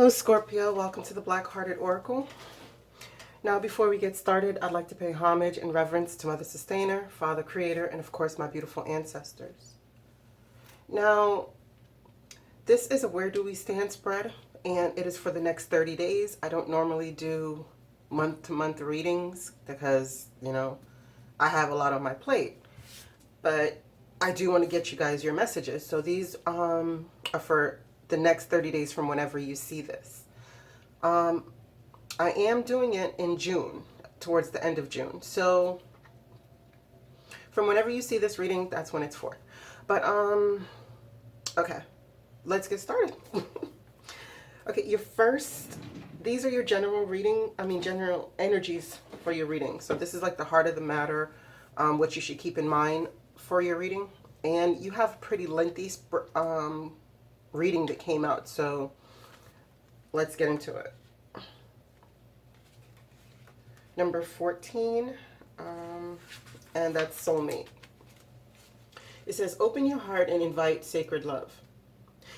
Hello Scorpio, welcome to the Black Hearted Oracle. Now before we get started, I'd like to pay homage and reverence to Mother Sustainer, Father Creator, and of course my beautiful ancestors. Now, this is a Where Do We Stand spread, and it is for the next 30 days. I don't normally do month-to-month readings because, I have a lot on my plate. But I do want to get you guys your messages. So these are for the next 30 days from whenever you see this. I am doing it in June, towards the end of June. So from whenever you see this reading, that's when it's for. But, okay, let's get started. Okay, these are your general general energies for your reading. So this is like the heart of the matter, what you should keep in mind for your reading. And you have a pretty lengthy reading that came out, so let's get into it. Number 14, and that's soulmate. It says, open your heart and invite sacred love.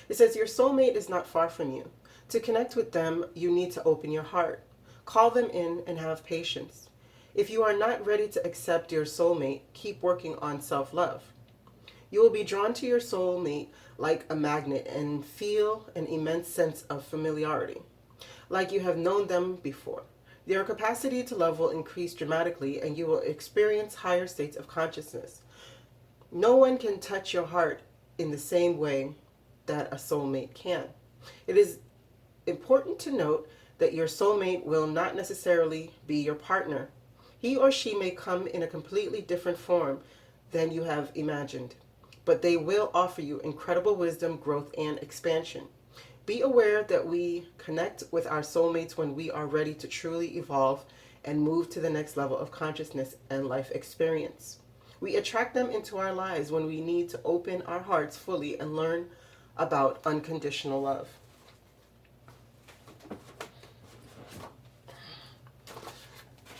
It says, your soulmate is not far from you. To connect with them, you need to open your heart. Call them in and have patience. If you are not ready to accept your soulmate, keep working on self-love. You will be drawn to your soulmate like a magnet and feel an immense sense of familiarity, like you have known them before. Their capacity to love will increase dramatically and you will experience higher states of consciousness. No one can touch your heart in the same way that a soulmate can. It is important to note that your soulmate will not necessarily be your partner. He or she may come in a completely different form than you have imagined, but they will offer you incredible wisdom, growth, and expansion. Be aware that we connect with our soulmates when we are ready to truly evolve and move to the next level of consciousness and life experience. We attract them into our lives when we need to open our hearts fully and learn about unconditional love.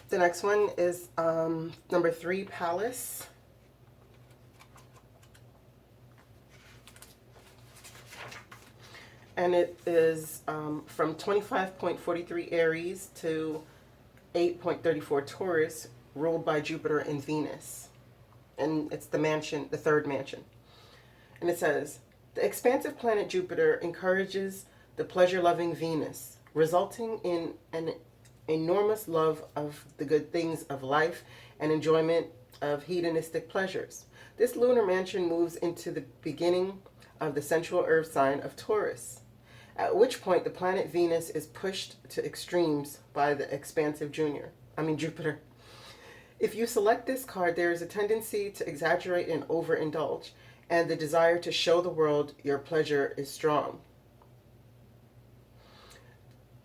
The next one is number 3, Palace. And it is from 25.43 Aries to 8.34 Taurus, ruled by Jupiter and Venus. And it's the mansion, the third mansion. And it says, the expansive planet Jupiter encourages the pleasure-loving Venus, resulting in an enormous love of the good things of life and enjoyment of hedonistic pleasures. This lunar mansion moves into the beginning of the central earth sign of Taurus, at which point the planet Venus is pushed to extremes by the expansive Jupiter. If you select this card, there is a tendency to exaggerate and overindulge, and the desire to show the world your pleasure is strong.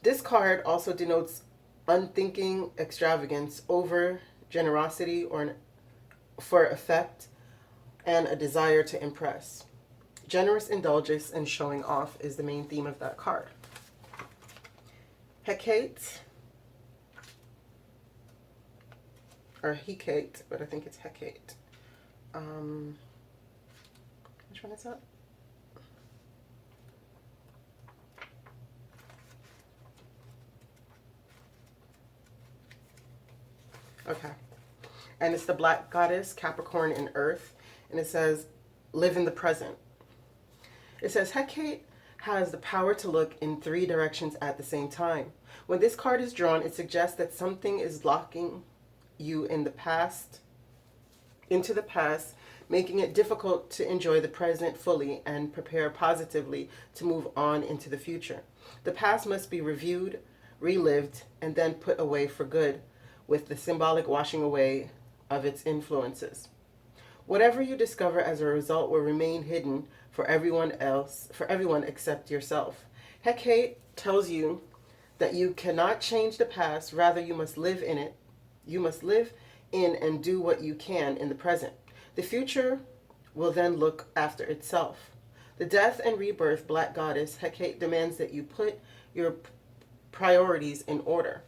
This card also denotes unthinking extravagance, over generosity or for effect, and a desire to impress. Generous indulgence and showing off is the main theme of that card. Hecate, or Hecate, but I think it's Hecate. Which one is that? Okay. And it's the Black Goddess, Capricorn, and Earth. And it says, live in the present. It says, Hecate has the power to look in 3 directions at the same time. When this card is drawn, it suggests that something is locking you into the past, making it difficult to enjoy the present fully and prepare positively to move on into the future. The past must be reviewed, relived, and then put away for good, with the symbolic washing away of its influences. Whatever you discover as a result will remain hidden for everyone except yourself. Hecate tells you that you cannot change the past, rather you must live in it. You must live in and do what you can in the present. The future will then look after itself. The death and rebirth Black Goddess, Hecate demands that you put your priorities in order.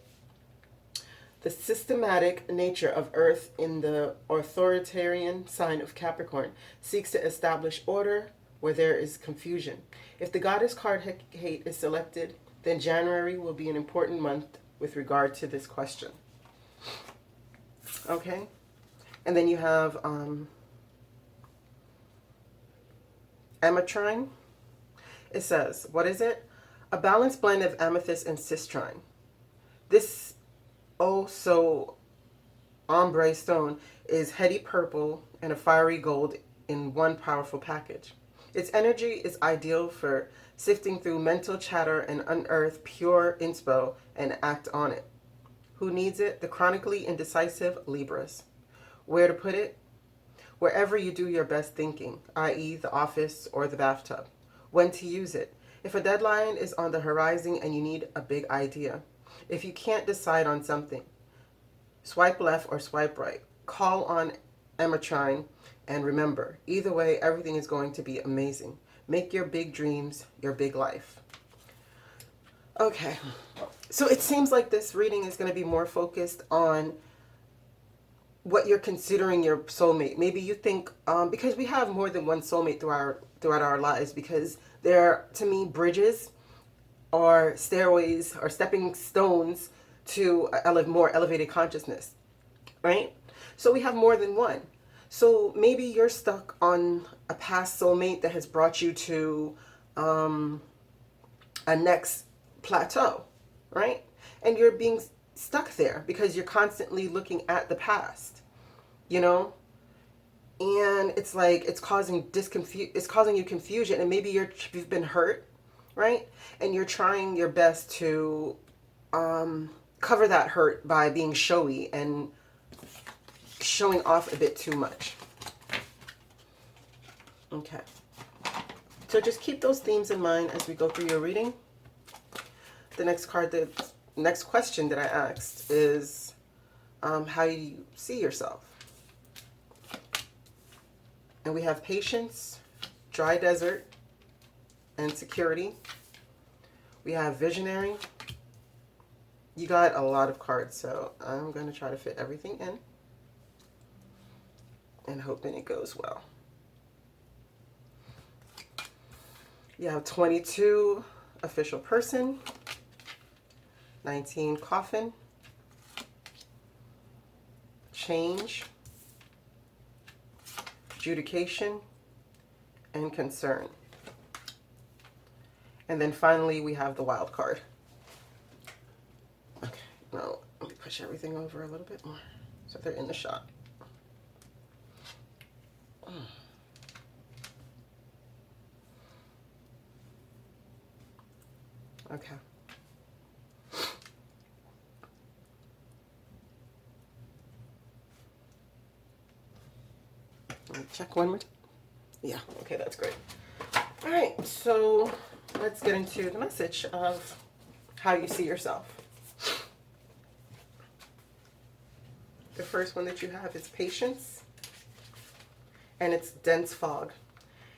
The systematic nature of Earth in the authoritarian sign of Capricorn seeks to establish order where there is confusion. If the goddess card Hecate is selected, then January will be an important month with regard to this question. Okay? And then you have ametrine. It says, what is it? A balanced blend of amethyst and cistrine. This oh so ombre stone is heady purple and a fiery gold in one powerful package. Its energy is ideal for sifting through mental chatter and unearth pure inspo and act on it. Who needs it? The chronically indecisive Libras. Where to put it? Wherever you do your best thinking, i.e. the office or the bathtub. When to use it? If a deadline is on the horizon and you need a big idea. If you can't decide on something, swipe left or swipe right. Call on ametrine, and remember, either way, everything is going to be amazing. Make your big dreams your big life. Okay, so it seems like this reading is going to be more focused on what you're considering your soulmate. Maybe you think, because we have more than one soulmate throughout our lives, because they're, to me, bridges or stairways or stepping stones to a more elevated consciousness, right? So we have more than one. So maybe you're stuck on a past soulmate that has brought you to a next plateau, right? And you're being stuck there because you're constantly looking at the past, you know? And it's like it's causing you confusion, and maybe you've been hurt, right? And you're trying your best to cover that hurt by being showy and showing off a bit too much. Okay. So just keep those themes in mind as we go through your reading. The next question that I asked is, how do you see yourself? And we have patience, dry desert, and security. We have visionary. You got a lot of cards, so I'm going to try to fit everything in and hoping it goes well. You have 22, official person, 19, coffin, change, adjudication, and concern. And then finally we have the wild card. Okay, now let me push everything over a little bit more so they're in the shot. Okay. Let me check one more. Yeah, okay, that's great. All right, so let's get into the message of how you see yourself. The first one that you have is patience, and it's dense fog.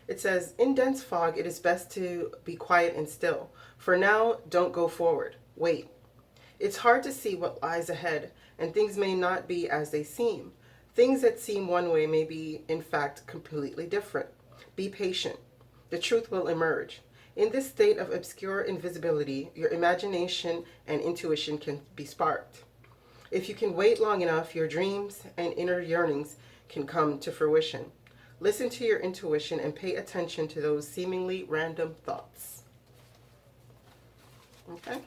It says, in dense fog, it is best to be quiet and still. For now, don't go forward. Wait. It's hard to see what lies ahead, and things may not be as they seem. Things that seem one way may be, in fact, completely different. Be patient. The truth will emerge. In this state of obscure invisibility, your imagination and intuition can be sparked. If you can wait long enough, your dreams and inner yearnings can come to fruition. Listen to your intuition and pay attention to those seemingly random thoughts. Okay.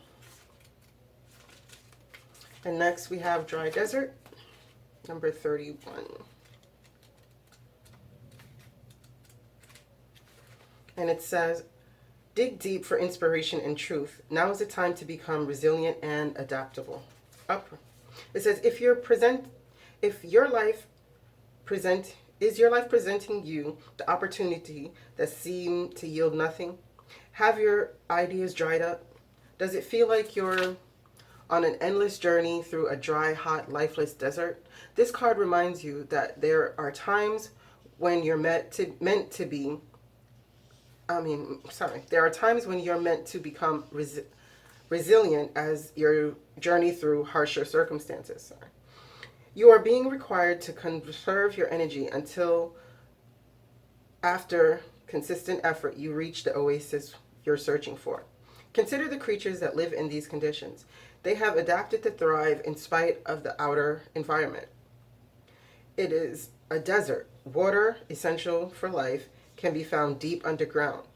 And next we have dry desert, number 31. And it says, dig deep for inspiration and truth. Now is the time to become resilient and adaptable. Up. It says, is your life presenting you the opportunity that seemed to yield nothing? Have your ideas dried up? Does it feel like you're on an endless journey through a dry, hot, lifeless desert? This card reminds you that there are times when you're meant to become resilient as your journey through harsher circumstances. You are being required to conserve your energy until after consistent effort you reach the oasis you're searching for. Consider the creatures that live in these conditions. They have adapted to thrive in spite of the outer environment. It is a desert. Water, essential for life, can be found deep underground.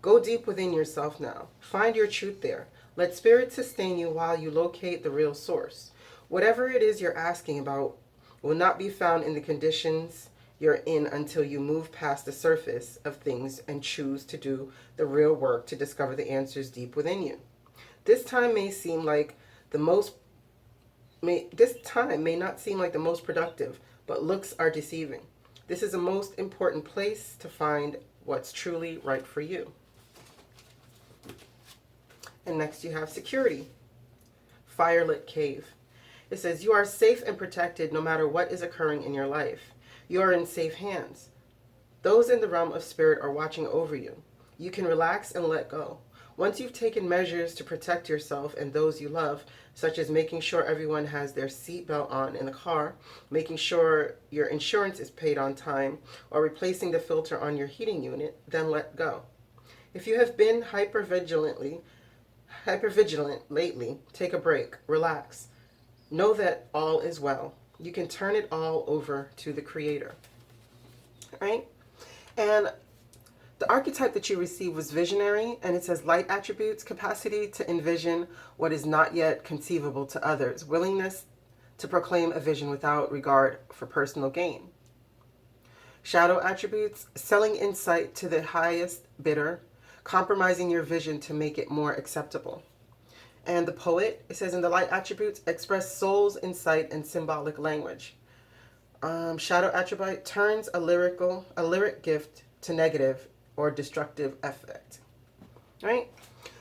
Go deep within yourself now. Find your truth there. Let spirit sustain you while you locate the real source. Whatever it is you're asking about will not be found in the conditions you're in until you move past the surface of things and choose to do the real work to discover the answers deep within you. This time may seem like this time may not seem like the most productive, but looks are deceiving. This is the most important place to find what's truly right for you. And next you have security. Firelit cave. It says, you are safe and protected no matter what is occurring in your life. You are in safe hands. Those in the realm of spirit are watching over you. You can relax and let go. Once you've taken measures to protect yourself and those you love, such as making sure everyone has their seatbelt on in the car, making sure your insurance is paid on time, or replacing the filter on your heating unit, then let go. If you have been hypervigilant lately, take a break, relax. Know that all is well. You can turn it all over to the Creator. All right? And the archetype that you received was visionary, and it says light attributes, capacity to envision what is not yet conceivable to others, willingness to proclaim a vision without regard for personal gain. Shadow attributes, selling insight to the highest bidder, compromising your vision to make it more acceptable. And the poet, it says in the light attributes, express soul's insight and symbolic language. Shadow attribute turns a lyric gift to negative or destructive effect. Right?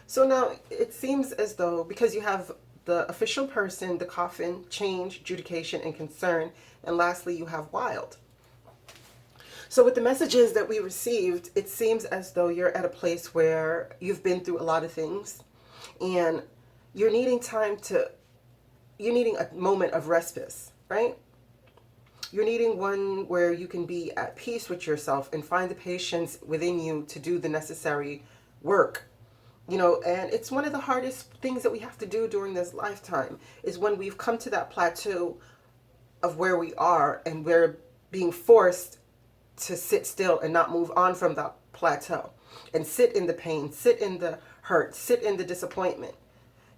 So now it seems as though, because you have the official person, the coffin, change, adjudication, and concern, and lastly you have wild. So with the messages that we received, it seems as though you're at a place where you've been through a lot of things, and you're needing a moment of respite, right? You're needing one where you can be at peace with yourself and find the patience within you to do the necessary work. And it's one of the hardest things that we have to do during this lifetime is when we've come to that plateau of where we are and we're being forced to sit still and not move on from that plateau and sit in the pain, sit in the hurt, sit in the disappointment,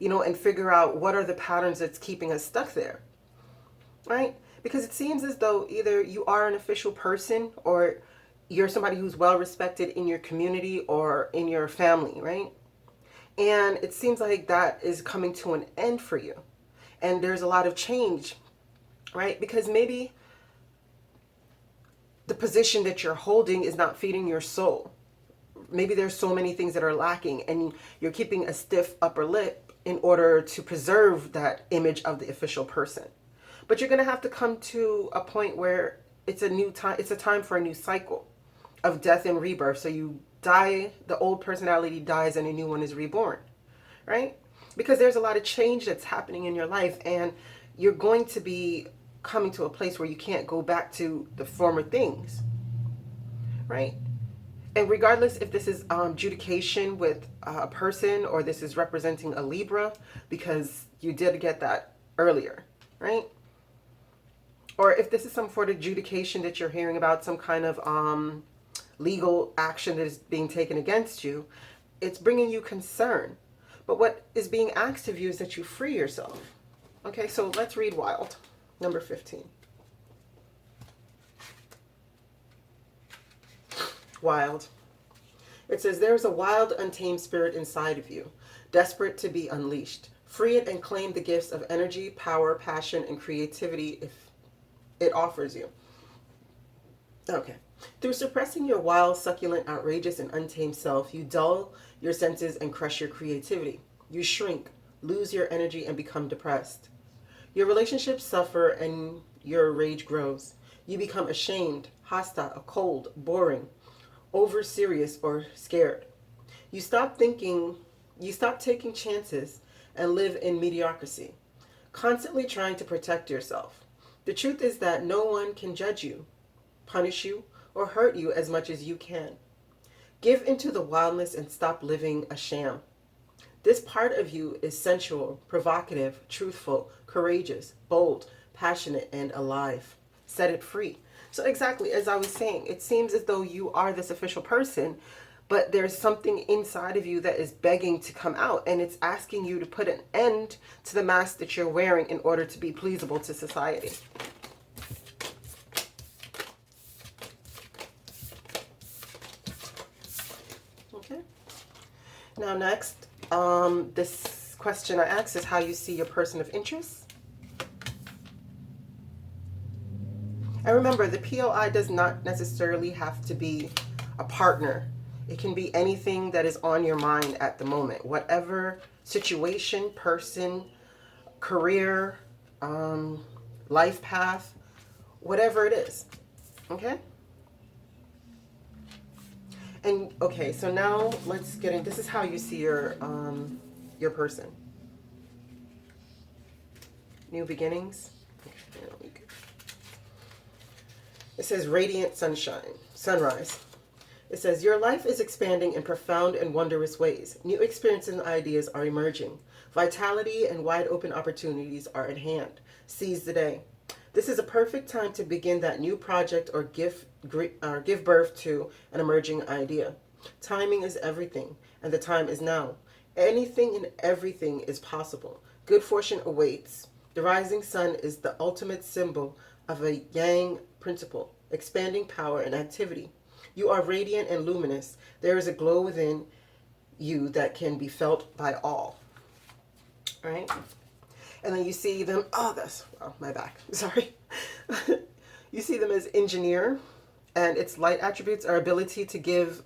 and figure out what are the patterns that's keeping us stuck there, right? Because it seems as though either you are an official person or you're somebody who's well respected in your community or in your family, right? And it seems like that is coming to an end for you. And there's a lot of change, right? Because maybe the position that you're holding is not feeding your soul. Maybe there's so many things that are lacking and you're keeping a stiff upper lip in order to preserve that image of the official person. But you're going to have to come to a point where it's a new time. It's a time for a new cycle of death and rebirth. So you die, the old personality dies and a new one is reborn, right? Because there's a lot of change that's happening in your life and you're going to be coming to a place where you can't go back to the former things, right? And regardless if this is adjudication with a person or this is representing a Libra, because you did get that earlier, right? Or if this is some sort of adjudication that you're hearing about, some kind of legal action that is being taken against you, it's bringing you concern. But what is being asked of you is that you free yourself. Okay, so let's read Wild, number 15. Wild. It says, there is a wild, untamed spirit inside of you, desperate to be unleashed. Free it and claim the gifts of energy, power, passion, and creativity if it offers you. Okay. Through suppressing your wild, succulent, outrageous, and untamed self, you dull your senses and crush your creativity. You shrink, lose your energy, and become depressed. Your relationships suffer and your rage grows. You become ashamed, hostile, cold, boring, over serious, or scared. You stop taking chances and live in mediocrity, constantly trying to protect yourself. The truth is that no one can judge you, punish you, or hurt you as much as you can. Give into the wildness and stop living a sham. This part of you is sensual, provocative, truthful, courageous, bold, passionate, and alive. Set it free. So exactly as I was saying, it seems as though you are this official person, but there's something inside of you that is begging to come out, and it's asking you to put an end to the mask that you're wearing in order to be pleasable to society. Okay. Now next, this question I asked is how you see your person of interest. And remember, the POI does not necessarily have to be a partner. It can be anything that is on your mind at the moment. Whatever situation, person, career, life path, whatever it is. Okay? And okay, so now let's get in. This is how you see your person. New beginnings. Okay, it says radiant sunshine, sunrise. It says your life is expanding in profound and wondrous ways. New experiences and ideas are emerging. Vitality and wide open opportunities are at hand. Seize the day. This is a perfect time to begin that new project or give birth to an emerging idea. Timing is everything, and the time is now. Anything and everything is possible. Good fortune awaits. The rising sun is the ultimate symbol of a yang principle, expanding power and activity. You are radiant and luminous. There is a glow within you that can be felt by all. All right? And then you see them, my back, sorry. You see them as engineer, and its light attributes are ability to give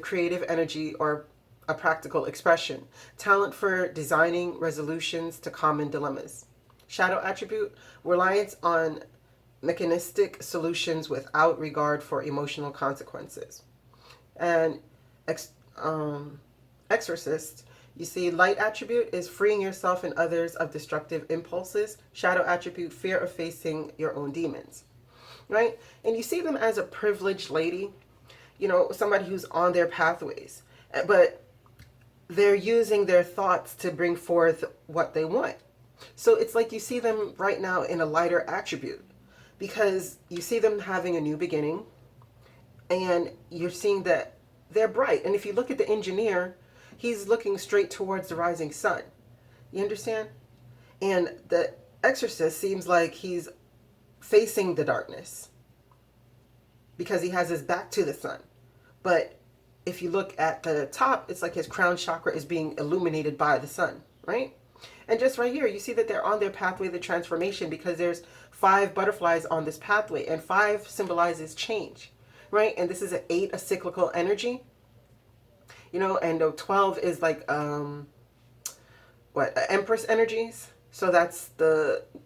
creative energy or a practical expression, talent for designing resolutions to common dilemmas. Shadow attribute, reliance on mechanistic solutions without regard for emotional consequences. And exorcist, you see light attribute is freeing yourself and others of destructive impulses. Shadow attribute, fear of facing your own demons. Right? And you see them as a privileged lady, somebody who's on their pathways, but they're using their thoughts to bring forth what they want. So it's like you see them right now in a lighter attribute, because you see them having a new beginning, and you're seeing that they're bright. And if you look at the engineer, he's looking straight towards the rising sun. You understand? And the exorcist seems like he's facing the darkness because he has his back to the sun. But if you look at the top, it's like his crown chakra is being illuminated by the sun, right? And just right here, you see that they're on their pathway to transformation, because there's 5 butterflies on this pathway, and 5 symbolizes change, right? And this is an 8, a cyclical energy, and 12 is like, Empress energies. So that's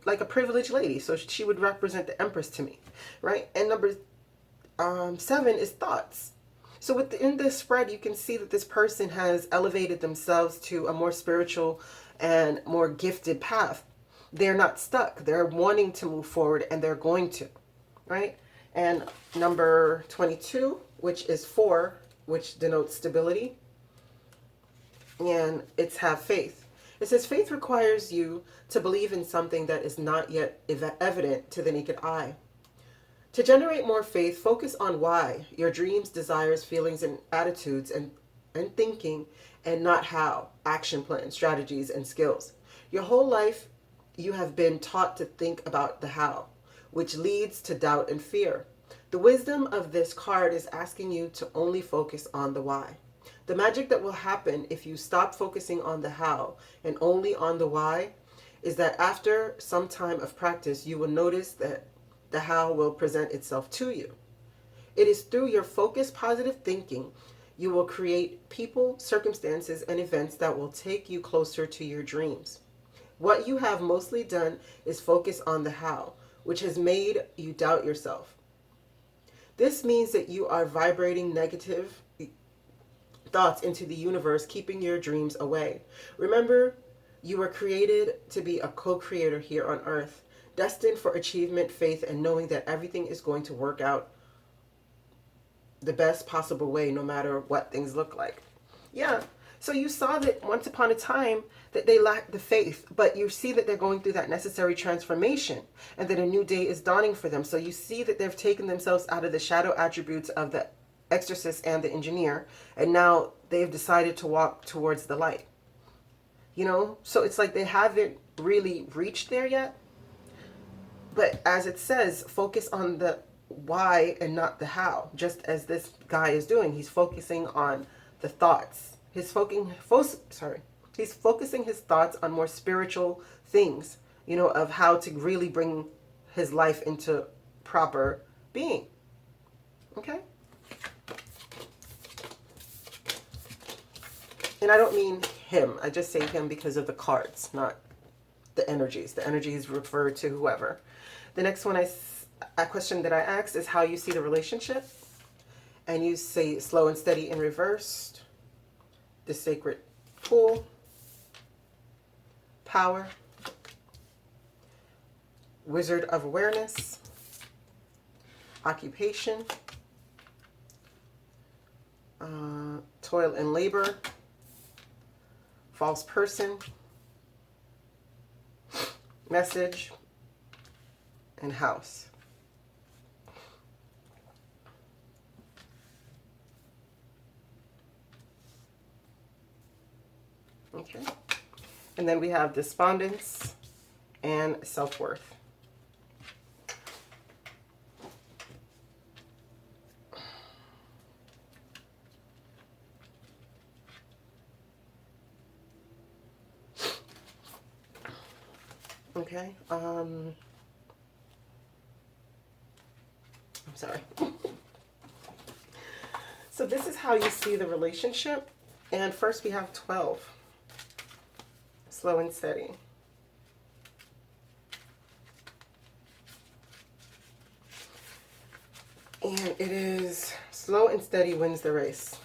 like a privileged lady. So she would represent the Empress to me, right? And number 7 is thoughts. So within this spread, you can see that this person has elevated themselves to a more spiritual and more gifted path. They're not stuck. They're wanting to move forward, and they're going to, right? And number 22, which is 4, which denotes stability, and it's have faith. It says faith requires you to believe in something that is not yet evident to the naked eye. To generate more faith, focus on why, your dreams, desires, feelings, and attitudes, and thinking, and not how, action plans, strategies, and skills. Your whole life, you have been taught to think about the how, which leads to doubt and fear. The wisdom of this card is asking you to only focus on the why. The magic that will happen if you stop focusing on the how and only on the why is that after some time of practice, you will notice that the how will present itself to you. It is through your focused, positive thinking you will create people, circumstances, and events that will take you closer to your dreams. What you have mostly done is focus on the how, which has made you doubt yourself. This means that you are vibrating negative thoughts into the universe, keeping your dreams away. Remember, you were created to be a co-creator here on earth, destined for achievement, faith, and knowing that everything is going to work out the best possible way, no matter what things look like. Yeah. So you saw that once upon a time that they lacked the faith, but you see that they're going through that necessary transformation and that a new day is dawning for them. So you see that they've taken themselves out of the shadow attributes of the exorcist and the engineer, and now they've decided to walk towards the light. You know, so it's like they haven't really reached there yet. But as it says, focus on the why and not the how, just as this guy is doing. He's focusing on the thoughts. He's focusing his thoughts on more spiritual things, you know, of how to really bring his life into proper being. Okay? And I don't mean him. I just say him because of the cards, not the energies. The energies refer to whoever. The next one, a question that I asked is how you see the relationship. And you say slow and steady in reversed. The sacred pool. Power. Wizard of awareness. Occupation. Toil and labor. False person. Message. And house. Okay. And then we have despondence and self-worth. Okay. I'm sorry. So this is how you see the relationship. And first we have 12. Slow and steady. And it is slow and steady wins the race.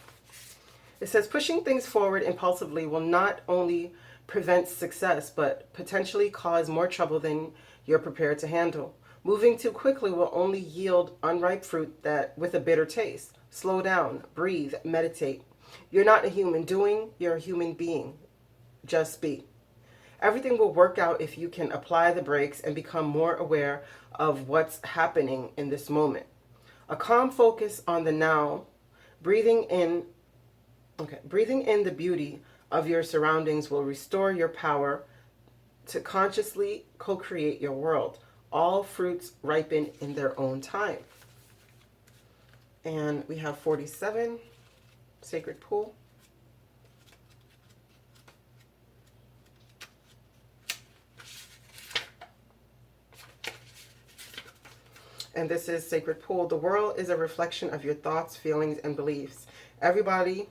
It says pushing things forward impulsively will not only prevent success, but potentially cause more trouble than you're prepared to handle. Moving too quickly will only yield unripe fruit that with a bitter taste. Slow down, breathe, meditate. You're not a human doing, you're a human being. Just be. Everything will work out if you can apply the brakes and become more aware of what's happening in this moment. A calm focus on the now, breathing in the beauty of your surroundings will restore your power to consciously co-create your world. All fruits ripen in their own time. And we have 47, sacred pool. And this is sacred pool. The world is a reflection of your thoughts, feelings, and beliefs. Everybody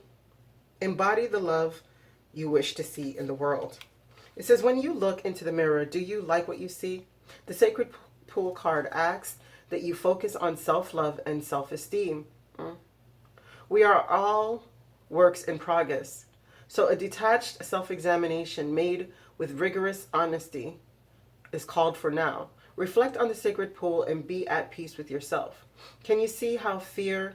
embody the love you wish to see in the world. It says, when you look into the mirror, do you like what you see? The sacred pool card asks that you focus on self-love and self-esteem. We are all works in progress. So a detached self-examination made with rigorous honesty is called for now. Reflect on the sacred pool and be at peace with yourself. Can you see how far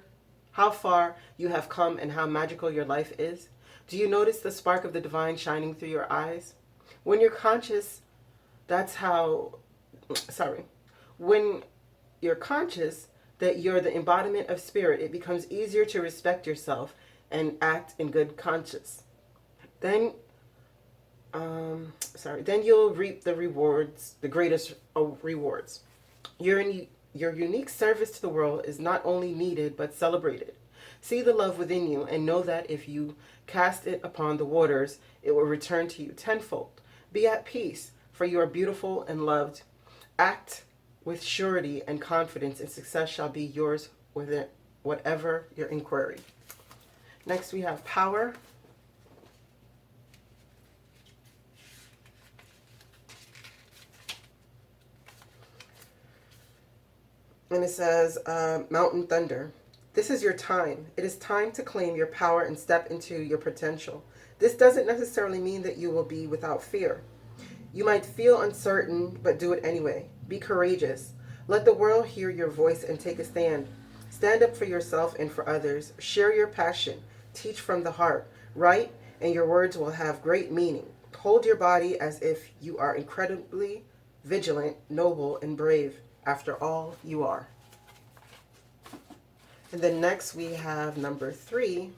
you have come and how magical your life is? Do you notice the spark of the divine shining through your eyes? When you're conscious, when you're conscious that you're the embodiment of spirit, it becomes easier to respect yourself and act in good conscience. Then you'll reap the rewards, the greatest rewards. Your unique service to the world is not only needed, but celebrated. See the love within you and know that if you cast it upon the waters, it will return to you tenfold. Be at peace, for you are beautiful and loved. Act with surety and confidence, and success shall be yours with whatever your inquiry. Next we have power. And it says, Mountain Thunder. This is your time. It is time to claim your power and step into your potential. This doesn't necessarily mean that you will be without fear. You might feel uncertain, but do it anyway. Be courageous. Let the world hear your voice and take a stand. Stand up for yourself and for others. Share your passion. Teach from the heart. Write and your words will have great meaning. Hold your body as if you are incredibly vigilant, noble, and brave. After all, you are. And then next we have number 3,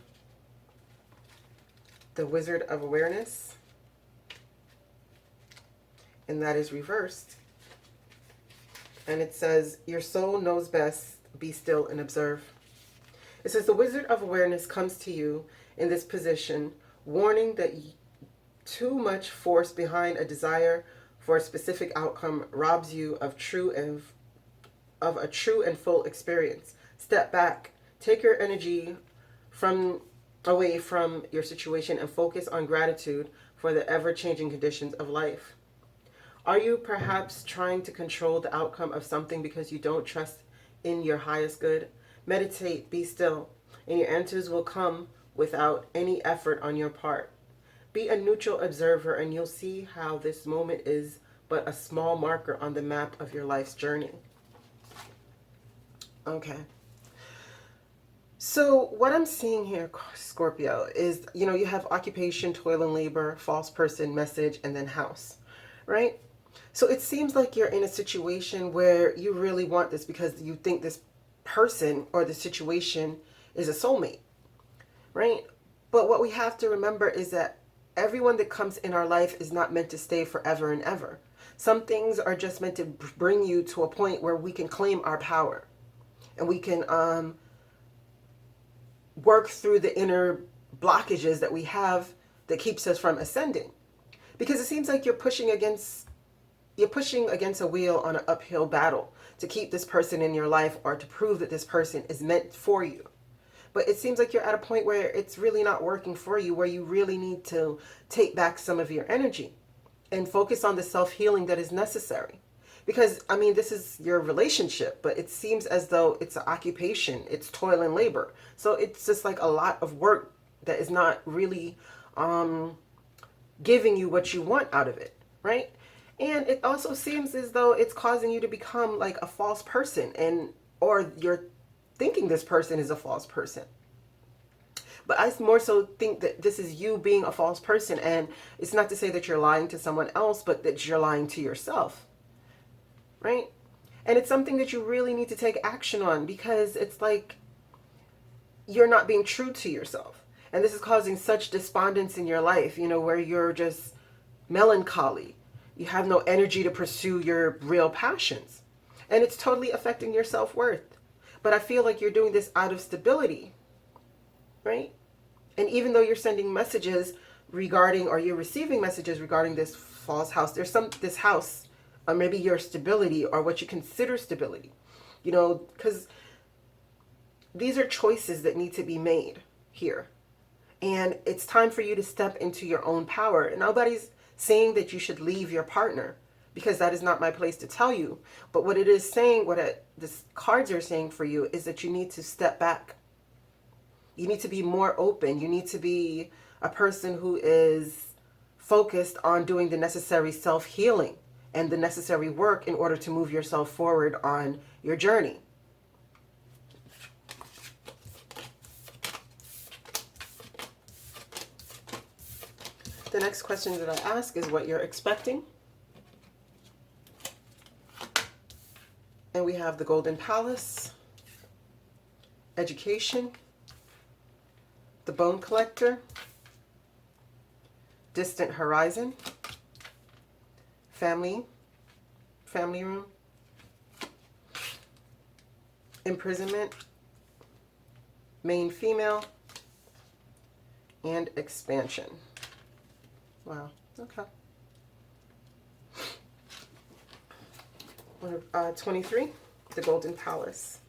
the Wizard of Awareness. And that is reversed. And it says, your soul knows best. Be still and observe. It says the Wizard of Awareness comes to you in this position, warning that too much force behind a desire for a specific outcome robs you of a true and full experience. Step back. Take your energy away from your situation and focus on gratitude for the ever-changing conditions of life. Are you perhaps trying to control the outcome of something because you don't trust in your highest good? Meditate, be still, and your answers will come without any effort on your part. Be a neutral observer and you'll see how this moment is but a small marker on the map of your life's journey. Okay. So what I'm seeing here, Scorpio, is, you have occupation, toil and labor, false person, message, and then house, right? So it seems like you're in a situation where you really want this because you think this person or the situation is a soulmate, right? But what we have to remember is that everyone that comes in our life is not meant to stay forever and ever. Some things are just meant to bring you to a point where we can claim our power and we can work through the inner blockages that we have that keeps us from ascending. Because it seems like you're pushing against a wheel on an uphill battle to keep this person in your life or to prove that this person is meant for you. But it seems like you're at a point where it's really not working for you, where you really need to take back some of your energy and focus on the self-healing that is necessary. Because, this is your relationship, but it seems as though it's an occupation, it's toil and labor. So it's just like a lot of work that is not really giving you what you want out of it, right? And it also seems as though it's causing you to become like a false person, or you're thinking this person is a false person. But I more so think that this is you being a false person, and it's not to say that you're lying to someone else, but that you're lying to yourself, right? And it's something that you really need to take action on, because it's like you're not being true to yourself. And this is causing such despondence in your life, where you're just melancholy. You have no energy to pursue your real passions. And it's totally affecting your self-worth. But I feel like you're doing this out of stability, right? And even though you're sending messages regarding, or you're receiving messages regarding this false house, there's this house, or maybe your stability, or what you consider stability, because these are choices that need to be made here. And it's time for you to step into your own power. And nobody's saying that you should leave your partner, because that is not my place to tell you. But what it is saying, the cards are saying for you, is that you need to step back. You need to be more open. You need to be a person who is focused on doing the necessary self-healing and the necessary work in order to move yourself forward on your journey. The next question that I ask is what you're expecting. And we have the Golden Palace, education, the Bone Collector, distant horizon, family room, imprisonment, main female, and expansion. Wow, okay. 23, the Golden Palace.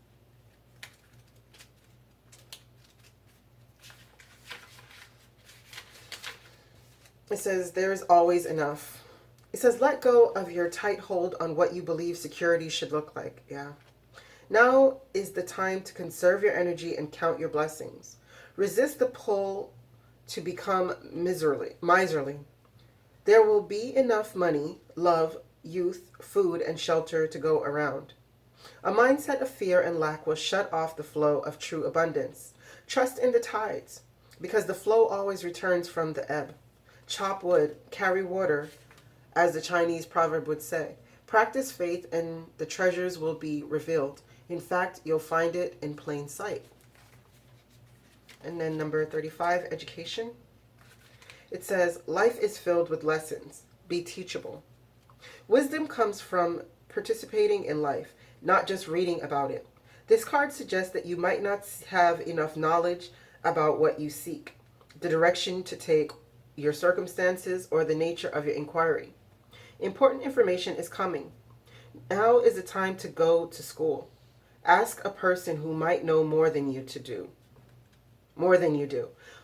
It says, there's always enough. It says, let go of your tight hold on what you believe security should look like. Yeah. Now is the time to conserve your energy and count your blessings. Resist the pull to become miserly. There will be enough money, love, youth, food, and shelter to go around. A mindset of fear and lack will shut off the flow of true abundance. Trust in the tides. because the flow always returns from the ebb. Chop wood, carry water, as the Chinese proverb would say. Practice faith and the treasures will be revealed. In fact, you'll find it in plain sight. And then number 35, education. It says, life is filled with lessons. Be teachable. Wisdom comes from participating in life, not just reading about it. This card suggests that you might not have enough knowledge about what you seek, the direction to take, your circumstances, or the nature of your inquiry. Important information is coming. Now is the time to go to school. Ask a person who might know more than you do,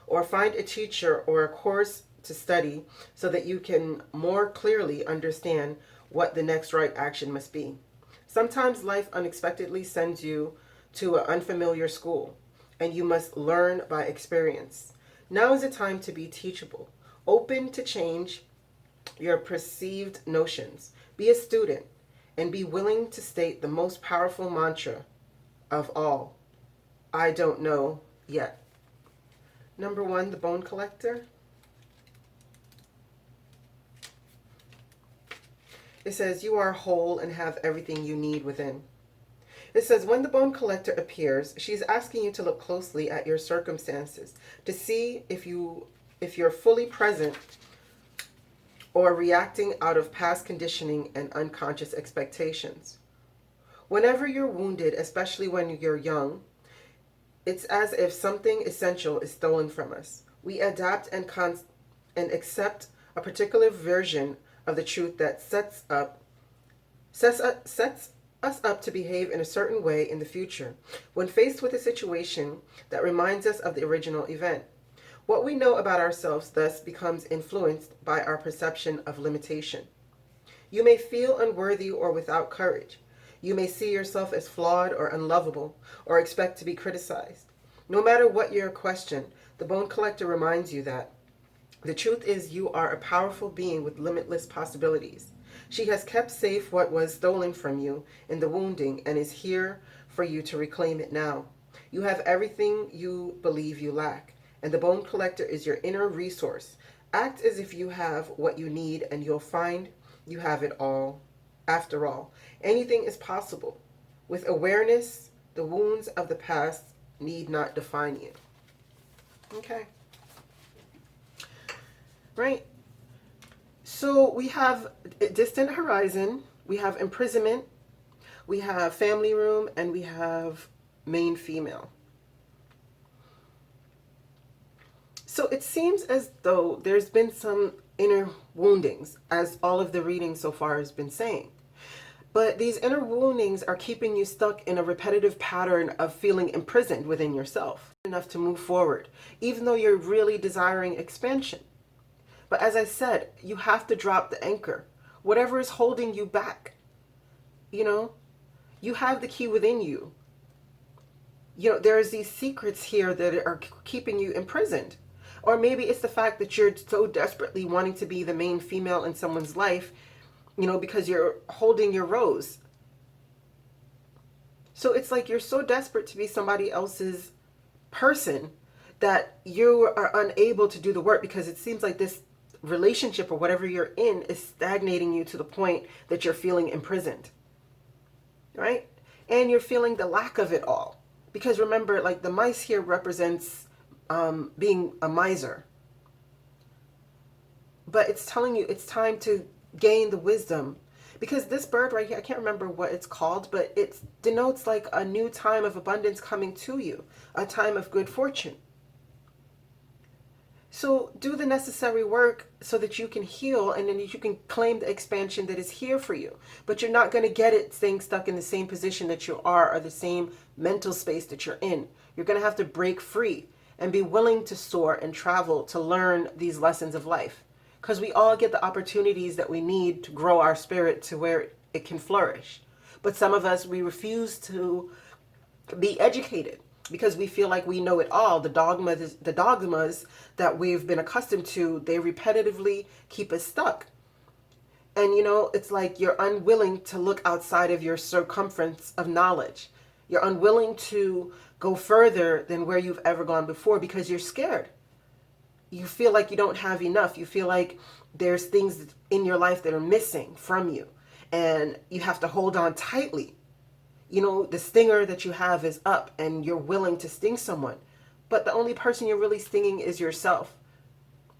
or find a teacher or a course to study so that you can more clearly understand what the next right action must be. Sometimes life unexpectedly sends you to an unfamiliar school, and you must learn by experience. Now is the time to be teachable, open to change your perceived notions. Be a student and be willing to state the most powerful mantra of all: I don't know yet. Number 1, the bone collector. It says, you are whole and have everything you need within. It says, when the bone collector appears, she's asking you to look closely at your circumstances to see if you're fully present or reacting out of past conditioning and unconscious expectations. Whenever you're wounded, especially when you're young, it's as if something essential is stolen from us. We adapt and accept a particular version of the truth that sets us up to behave in a certain way in the future when faced with a situation that reminds us of the original event. What we know about ourselves thus becomes influenced by our perception of limitation. You may feel unworthy or without courage. You may see yourself as flawed or unlovable or expect to be criticized. No matter what your question, the bone collector reminds you that the truth is you are a powerful being with limitless possibilities. She has kept safe what was stolen from you in the wounding and is here for you to reclaim it now. You have everything you believe you lack, and the bone collector is your inner resource. Act as if you have what you need and you'll find you have it all. After all, anything is possible. With awareness, the wounds of the past need not define you. Okay. Right? So we have distant horizon, we have imprisonment, we have family room, and we have main female. So it seems as though there's been some inner woundings, as all of the reading so far has been saying. But these inner woundings are keeping you stuck in a repetitive pattern of feeling imprisoned within yourself, enough to move forward, even though you're really desiring expansion. But as I said, you have to drop the anchor. Whatever is holding you back, you have the key within you. There's these secrets here that are keeping you imprisoned. Or maybe it's the fact that you're so desperately wanting to be the main female in someone's life, because you're holding your rose. So it's like you're so desperate to be somebody else's person that you are unable to do the work, because it seems like this relationship or whatever you're in is stagnating you to the point that you're feeling imprisoned, right? And you're feeling the lack of it all, because remember, like the mice here represents being a miser, but it's telling you it's time to gain the wisdom, because this bird right here, I can't remember what it's called, but it denotes like a new time of abundance coming to you, a time of good fortune. So do the necessary work so that you can heal, and then you can claim the expansion that is here for you. But you're not going to get it staying stuck in the same position that you are, or the same mental space that you're in. You're going to have to break free and be willing to soar and travel to learn these lessons of life. Because we all get the opportunities that we need to grow our spirit to where it can flourish. But some of us, we refuse to be educated, because we feel like we know it all. The dogmas that we've been accustomed to, they repetitively keep us stuck. And it's like you're unwilling to look outside of your circumference of knowledge. You're unwilling to go further than where you've ever gone before, because you're scared. you feel like you don't have enough. You feel like there's things in your life that are missing from you, and you have to hold on tightly. You know, the stinger that you have is up and you're willing to sting someone. But the only person you're really stinging is yourself,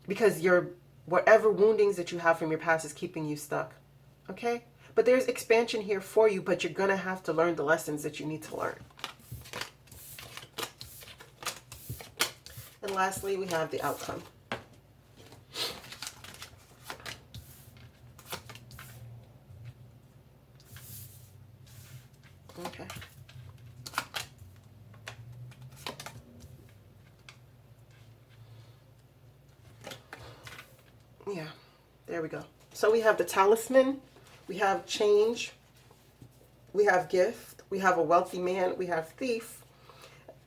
because whatever woundings that you have from your past is keeping you stuck. Okay? But there's expansion here for you, but you're going to have to learn the lessons that you need to learn. And lastly, we have the outcome. Okay. Yeah, there we go. So we have the talisman, we have change, we have gift, we have a wealthy man, we have thief,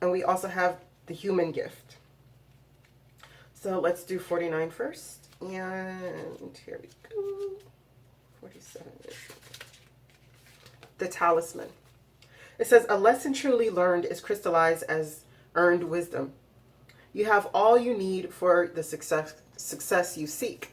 and we also have the human gift. So let's do 49 first. And here we go. 47. The talisman. It says, a lesson truly learned is crystallized as earned wisdom. You have all you need for the success you seek.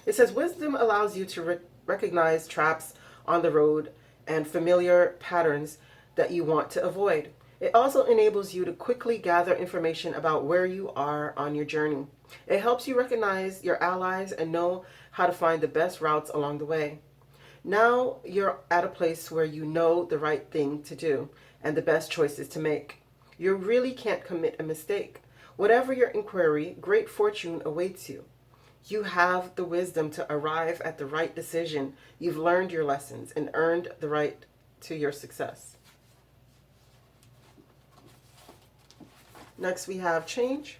It says, wisdom allows you to recognize traps on the road and familiar patterns that you want to avoid. It also enables you to quickly gather information about where you are on your journey. It helps you recognize your allies and know how to find the best routes along the way. Now you're at a place where you know the right thing to do and the best choices to make. You really can't commit a mistake. Whatever your inquiry, great fortune awaits you. You have the wisdom to arrive at the right decision. You've learned your lessons and earned the right to your success. Next we have change.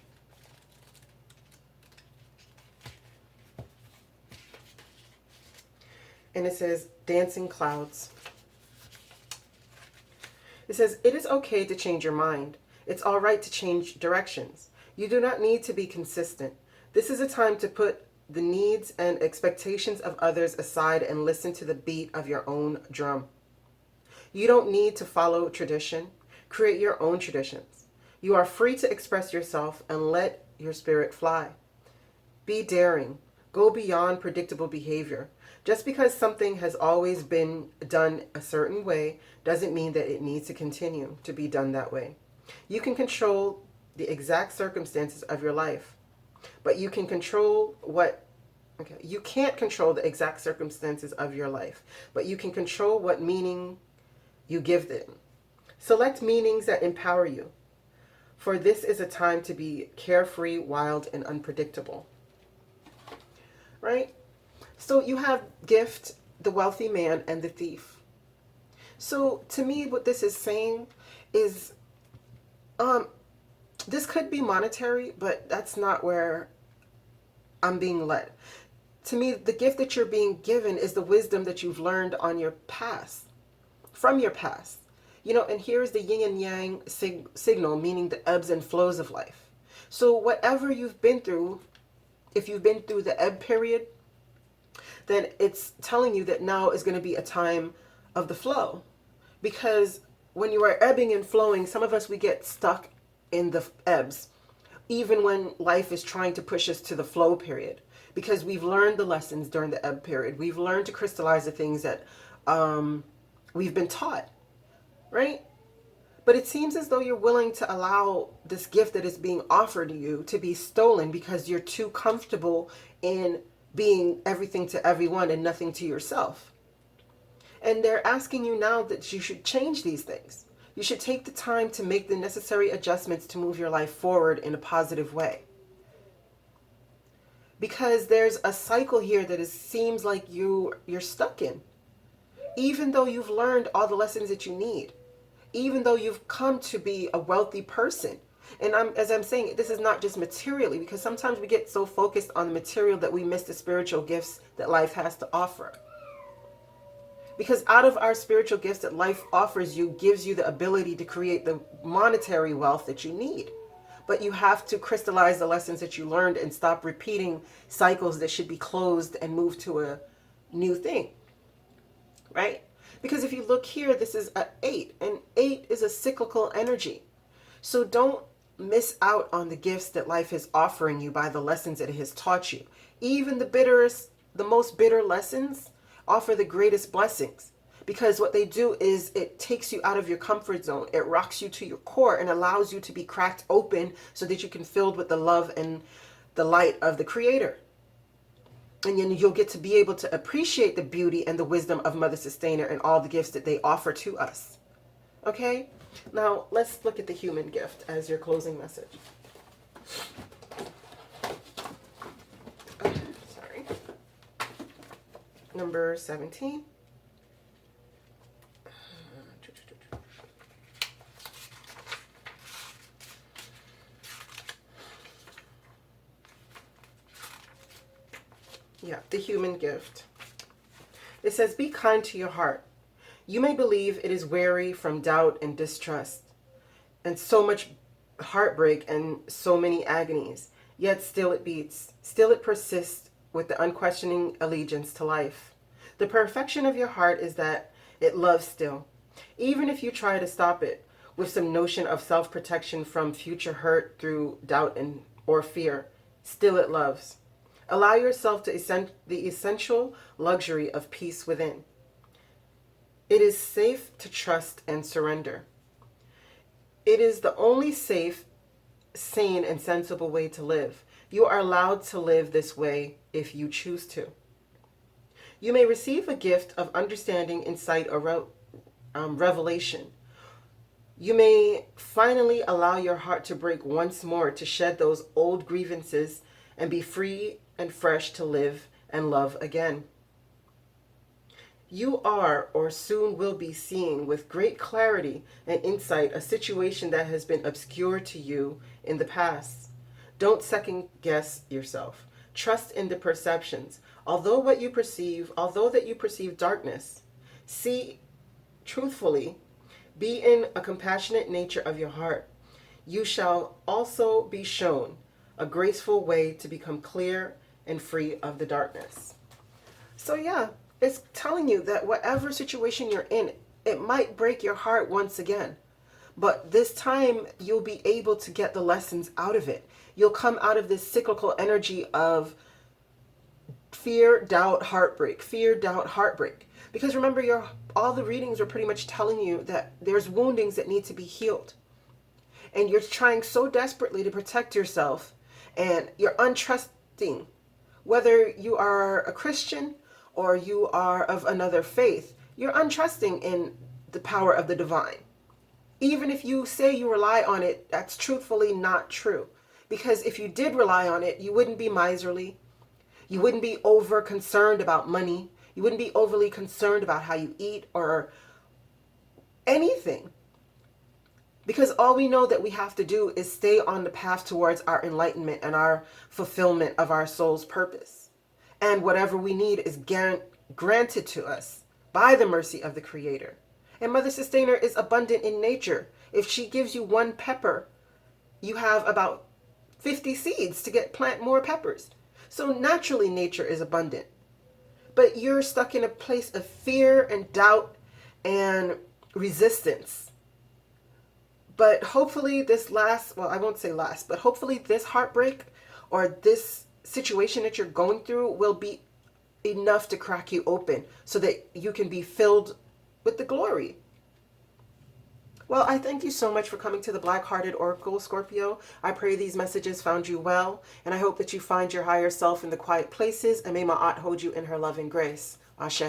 And it says dancing clouds. It says, it is okay to change your mind. It's all right to change directions. You do not need to be consistent. This is a time to put the needs and expectations of others aside and listen to the beat of your own drum. You don't need to follow tradition. Create your own traditions. You are free to express yourself and let your spirit fly. Be daring. Go beyond predictable behavior. Just because something has always been done a certain way doesn't mean that it needs to continue to be done that way. You can control the exact circumstances of your life, but you can control you can't control the exact circumstances of your life, but you can control what meaning you give them. Select meanings that empower you, for this is a time to be carefree, wild, and unpredictable. Right? So you have gift, the wealthy man, and the thief. So to me, what this is saying is, this could be monetary, but that's not where I'm being led. To me, the gift that you're being given is the wisdom that you've learned on your past, from your past. You know, and here's the yin and yang signal, meaning the ebbs and flows of life. So whatever you've been through, if you've been through the ebb period, then it's telling you that now is going to be a time of the flow. Because when you are ebbing and flowing, some of us, we get stuck in the ebbs, even when life is trying to push us to the flow period, because we've learned the lessons during the ebb period. We've learned to crystallize the things that we've been taught, right? But it seems as though you're willing to allow this gift that is being offered to you to be stolen because you're too comfortable in being everything to everyone and nothing to yourself. And they're asking you now that you should change these things. You should take the time to make the necessary adjustments to move your life forward in a positive way. Because there's a cycle here that seems like you're stuck in. Even though you've learned all the lessons that you need. Even though you've come to be a wealthy person. And as I'm saying, this is not just materially, because sometimes we get so focused on the material that we miss the spiritual gifts that life has to offer. Because out of our spiritual gifts that life offers you, gives you the ability to create the monetary wealth that you need. But you have to crystallize the lessons that you learned and stop repeating cycles that should be closed and move to a new thing. Right? Because if you look here, this is an 8, and 8 is a cyclical energy. So don't miss out on the gifts that life is offering you by the lessons that it has taught you. Even the bitterest, the most bitter lessons offer the greatest blessings, because what they do is it takes you out of your comfort zone. It rocks you to your core and allows you to be cracked open so that you can filled with the love and the light of the Creator. And then you'll get to be able to appreciate the beauty and the wisdom of Mother Sustainer and all the gifts that they offer to us. Okay? Now, let's look at the human gift as your closing message. Sorry. Number 17. Yeah, the human gift. It says, be kind to your heart. You may believe it is weary from doubt and distrust, and so much heartbreak and so many agonies, yet still it beats. Still it persists with the unquestioning allegiance to life. The perfection of your heart is that it loves still. Even if you try to stop it with some notion of self-protection from future hurt through doubt and or fear, still it loves. Allow yourself to the essential luxury of peace within. It is safe to trust and surrender. It is the only safe, sane, and sensible way to live. You are allowed to live this way if you choose to. You may receive a gift of understanding, insight, or revelation. You may finally allow your heart to break once more, to shed those old grievances and be free and fresh to live and love again. You are or soon will be seeing with great clarity and insight a situation that has been obscure to you in the past. Don't second guess yourself. Trust in the perceptions. Although that you perceive darkness, see truthfully, be in a compassionate nature of your heart. You shall also be shown a graceful way to become clear and free of the darkness. So yeah, it's telling you that whatever situation you're in, it might break your heart once again. But this time you'll be able to get the lessons out of it. You'll come out of this cyclical energy of fear, doubt, heartbreak, fear, doubt, heartbreak. Because remember, all the readings are pretty much telling you that there's woundings that need to be healed. And you're trying so desperately to protect yourself, and you're untrusting. Whether you are a Christian or you are of another faith, you're untrusting in the power of the divine. Even if you say you rely on it, that's truthfully not true. Because if you did rely on it, you wouldn't be miserly. You wouldn't be over concerned about money. You wouldn't be overly concerned about how you eat or anything. Because all we know that we have to do is stay on the path towards our enlightenment and our fulfillment of our soul's purpose. And whatever we need is granted to us by the mercy of the Creator. And Mother Sustainer is abundant in nature. If she gives you one pepper, you have about 50 seeds to plant more peppers. So naturally nature is abundant. But you're stuck in a place of fear and doubt and resistance. But hopefully I won't say last, but hopefully this heartbreak or this situation that you're going through will be enough to crack you open so that you can be filled with the glory. Well, I thank you so much for coming to the Black-Hearted Oracle, Scorpio. I pray these messages found you well, and I hope that you find your higher self in the quiet places, and may Ma'at hold you in her loving grace. Ashe.